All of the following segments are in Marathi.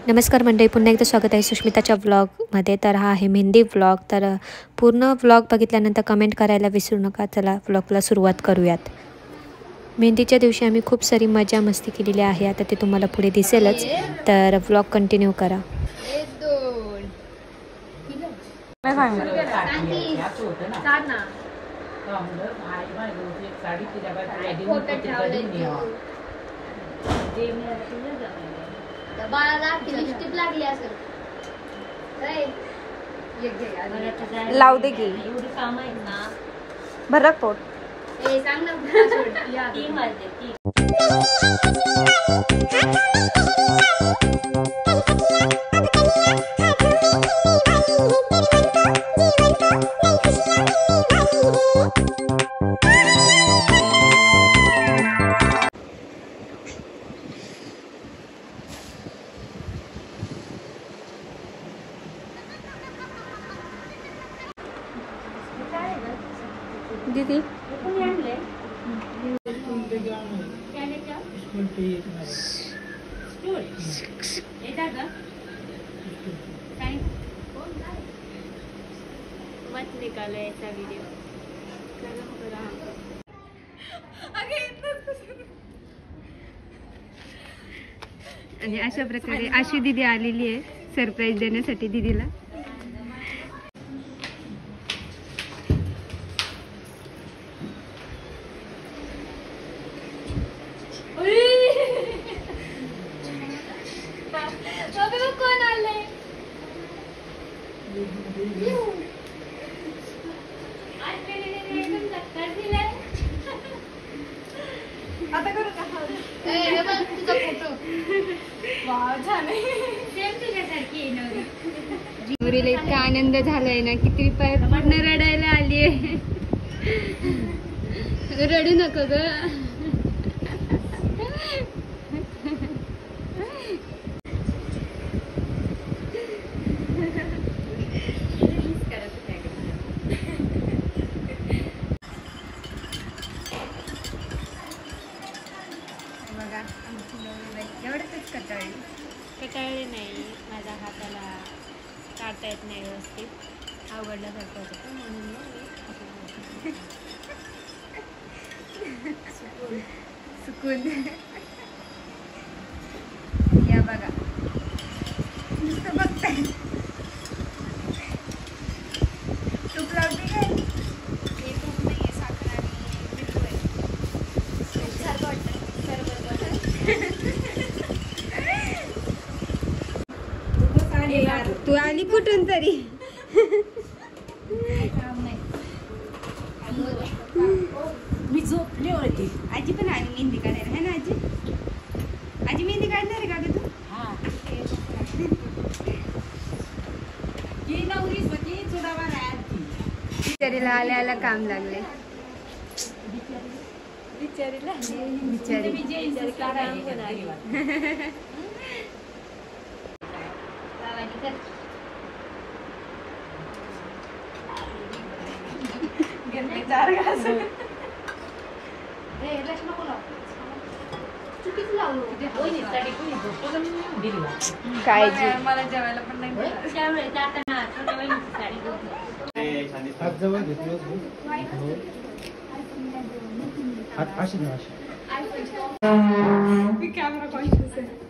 नमस्कार मंडळी, पुन्हा एकदा स्वागत आहे सुष्मिताच्या व्लॉगमध्ये. तर हा आहे मेहंदी व्लॉग. तर पूर्ण व्लॉग बघितल्यानंतर कमेंट करायला विसरू नका. चला व्लॉगला सुरुवात करूयात. मेहंदीच्या दिवशी आम्ही खूप सारी मजा मस्ती केलेली आहे. आता ते तुम्हाला पुढे दिसेलच, तर व्लॉग कंटिन्यू करा. लाव दे की भरक पोट. दीदी मत निकालो ऐसा वीडियो. आणि अशा प्रकारे आशी दीदी आलेली आहे सरप्राईज देण्यासाठी दीदीला. कोण आले? आता करू का? तुझा फोटो जीवरीला इतका आनंद झालाय ना, किती पाय पूर्ण रडायला आली आहे. रडू नको ग. एवढंच कटाळले नाही. माझ्या हाताला काढता येत नाही व्यवस्थित, अवघडल्यासारखं होतं म्हणून सुकून या बघा, नुसतं बघताय. तूप लावते काय? हे तूप नाही आहे, साखर आणि बिलू आहे. सारखं वाटतं तू आली कुठून तरी. मी झोपले होते. आजी पण आली मेहंदी काढायला, है ना आजी? आजी मेहंदी काढणार आहे का ग तू? बिचारीला आल्या आल्या काम लागले. बिचारीला काळजी. मला जेवायला पण नाही कॅमेरा कॉन्शियस आहे.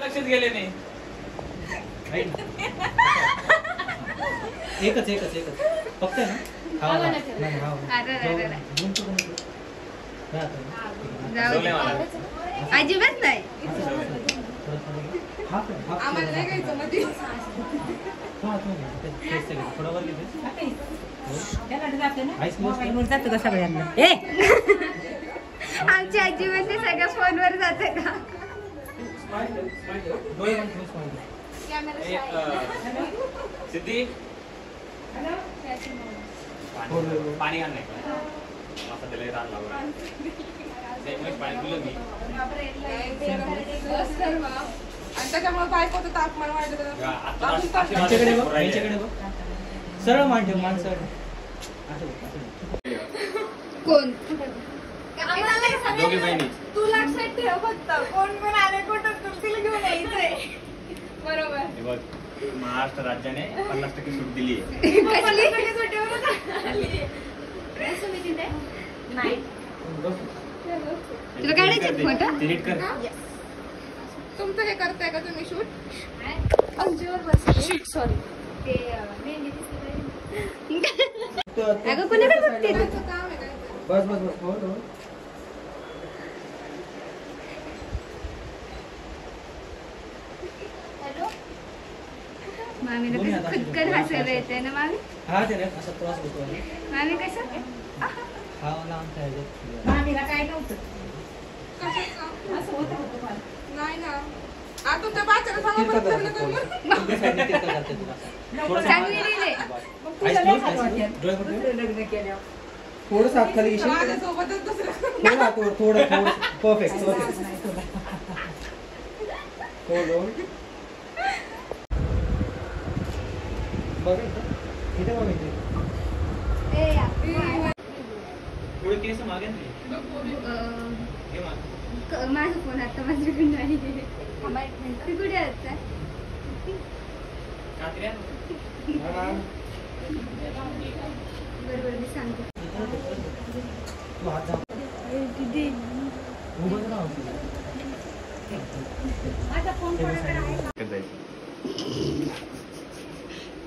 लक्षात गेले नाही. एकच एकच एकच फक्त ना. अजिबात नाही. आईस्क्रीम आमची आजी म्हणजे सगळं फोनवर जाते का? सिद्धी पाणी घाल नाही पाणी दिलं मी आणि त्याच्यामुळे बायकोचं तापमान वाढलं. सरळ मान ठेव माणसं कोण? दोघी बहिणी तू लक्षात ठेव फक्त कोण पण आले कुठं तुला घेऊन यायचंय. बरोबर. हे बघ महाराष्ट्र राज्याने 50% सूट दिली आहे. तुला काढायचे फोटो? डिलीट कर. तुमचं हे करताय का तुम्ही शूट? सॉरी. अगं कोणाकडे बघते तू? काम आहे काय? बस बस बस हो हो. मामीला कसं खुदकन हसायला येते ना मामी? हा ते रे असा त्रास होतो आहे. मामी कसं? हा लांब खायचं. कशाचं? नाही ना. तुमच्या बाच्याला सांगा तिरका बरं लग्न करायचं करून. तुमच्या साईडने तिरका करते तुला. चांगली दिले. थोडंसं हात खाली घेशील. माझ्यासोबतच दुसरं. थोडं परफेक्ट थोडं बघ इथे बघ इथे. पुढे केस मागे नाही. हे माग. माझा फोन आता माझ्याकडे नाही. तू कुठे आता? कात्री आहे? बरोबर मी सांगते. तू हात जा. दीदी उभं राहा.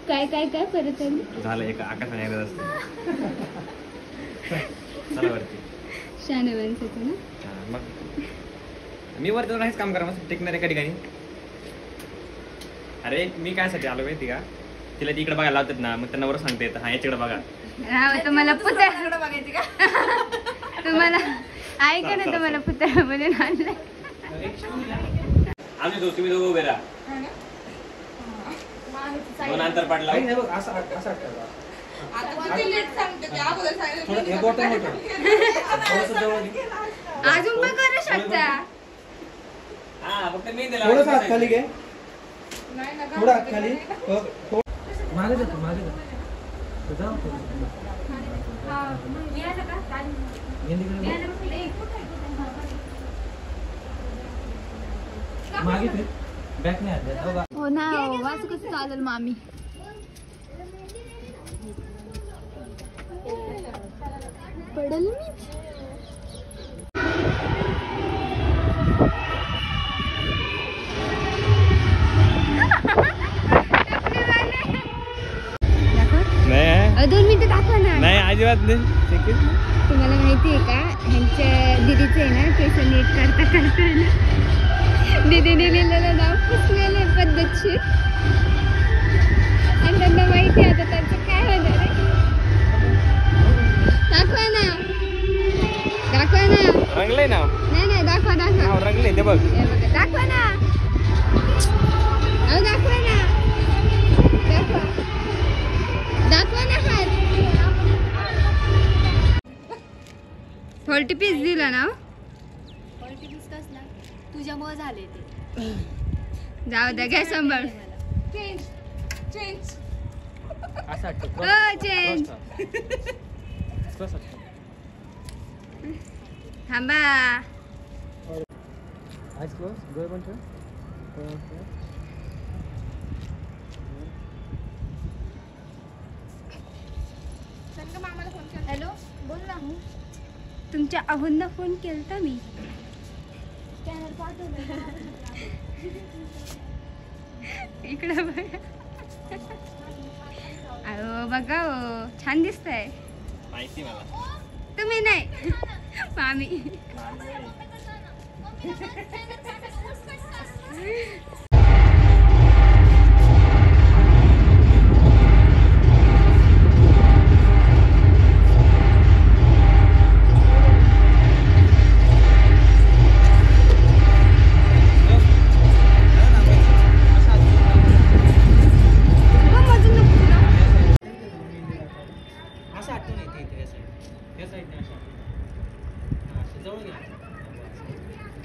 काय काय काय परत आली? झालं एक आकाशाने एकदा असतं. चला वरती. शाने माणसाचं ना? हा, मग मी वरती जाऊन हेच काम करा मग टिकणार एका ठिकाणी. अरे मी काय साठी आलो माहिती का? तिला तिकडे बघायला लावतात ना मग त्यांना बरोबर सांगता येतं हा याच्याकडे बघा. राव तुम्हाला पुतळा बघायची का? तुम्हाला ऐका ना तुम्हाला पुतळा म्हणून आणलाय. आम्ही तुम्ही दोघं उभे राहा. दोन अंतर पडला. काही नाही बघ असं असं ठेवा. आता किती लेट सांगते ते अगोदर थोडं हे बॉटम होतं. थोडंसं जवळ घे. अजून पण करू शकता. हा फक्त मी दिला. थोडंसं हात खाली घे. नाही ना थोडं हात खाली. मागे जातो मागे जातो. जाऊ मागे फिर बॅक नाही हात द्या. हो ना असं कसं चालेल मामी. पडल मी. नाही 2 मिनिटं दाखवा ना. नाही अजिबात नाही. तुम्हाला माहिती आहे का ह्यांच्या दीदीचं आहे ना केस नीट करता करता ना दीदीने लिहिलेलं नाव पुसलेलं पद्धतशीर आणि त्यांना माहिती आहे आता त्यांचं काय होणार आहे. दाखवा ना रंगलंय ना. नाही नाही दाखवा रंगले ते बघ. हे बघा दाखवा ना. अहो दाखवा ना हात. फॉल्टी पीस दिला ना. तुझ्यामुळे झाले ते. जाऊ द्या घ्या सांभाळ. चेंज. असं चेंज थांबा. आईस क्लोज डोळे बंद ठेव. हॅलो बोल ना. तुमच्या अहोंना फोन केलता मी. इकडे बघा. अहो बघा हो छान दिसतंय. माहिती मला. तुम्ही नाही मामी.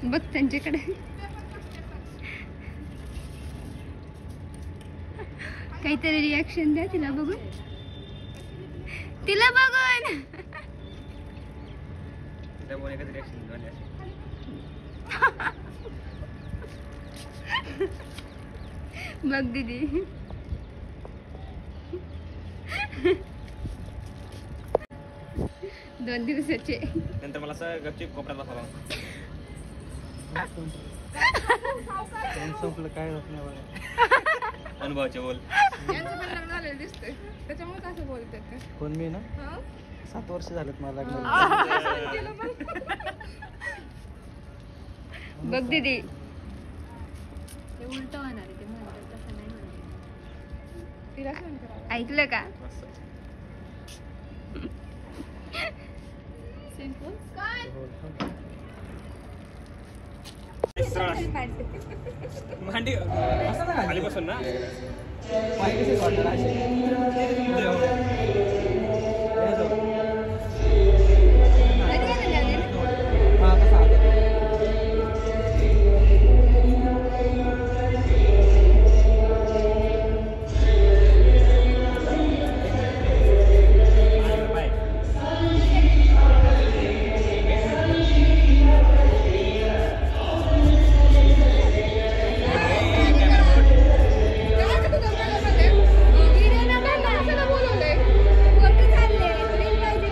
बघ त्यांच्याकडे काहीतरी रिॲक्शन द्या तिला बघून त्यामुळे एकच रिॲक्शन झाली अशी. बघ दीदी दोन दिवसाचे नंतर मला असं गपचीप कोपऱ्यात बसावं. संपलं काय होत नाही बघा. अनुभवाचे बोल. यांचं पण लग्न झालेलं दिसतंय त्याच्यामुळे असं बोलतात का कोण मी ना हा? 7 वर्ष झालेत मला लग्न. बघ दीदी ते उलट होणार आहे ते म्हणतात तसं नाही होणार. तिला सहन करावं. ऐकलं का मस्त. काय मांडी खाली बसून ना. पाय कसे वाटणार असे? हे जाऊ. हा, तसं हातात. बाय. बोलवलंय कुठे चालले? ट्रेन पाहिजे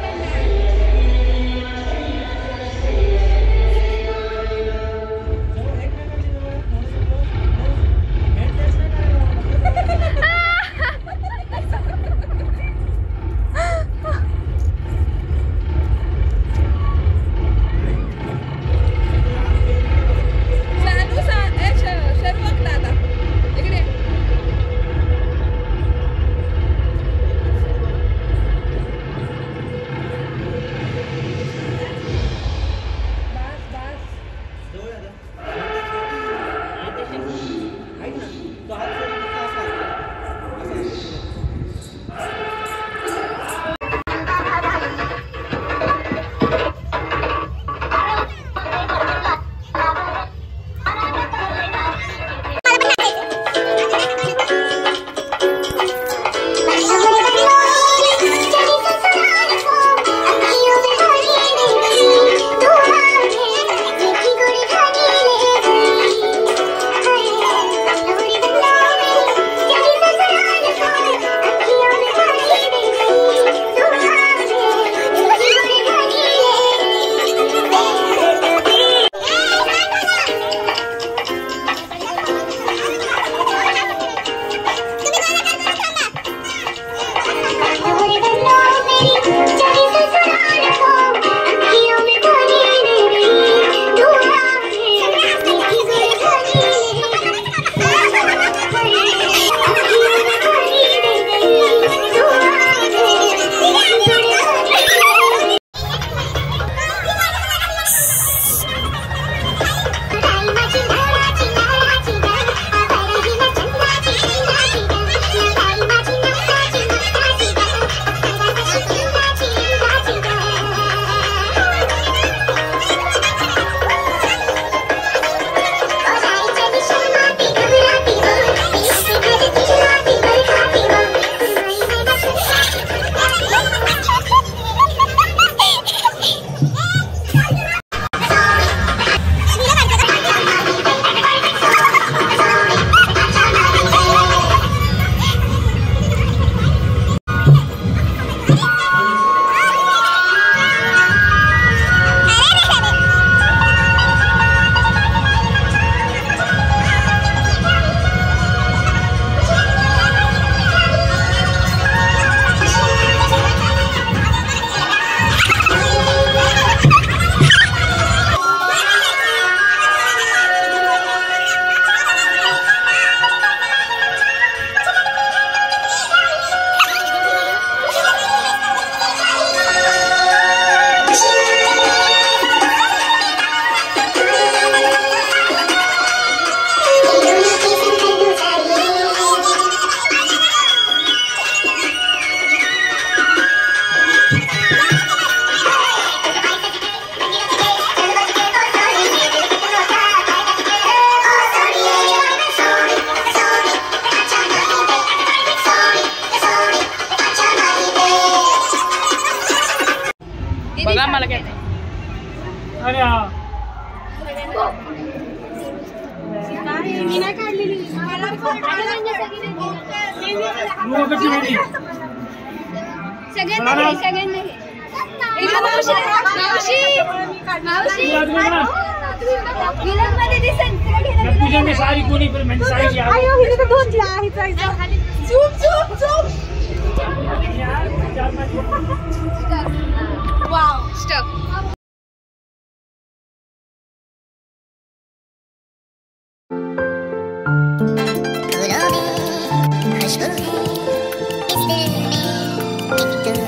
मी नाही काढलेली. सगळ्यांना सारी कोणी पण म्हणजे साडी खुशबू है इस दिल में एक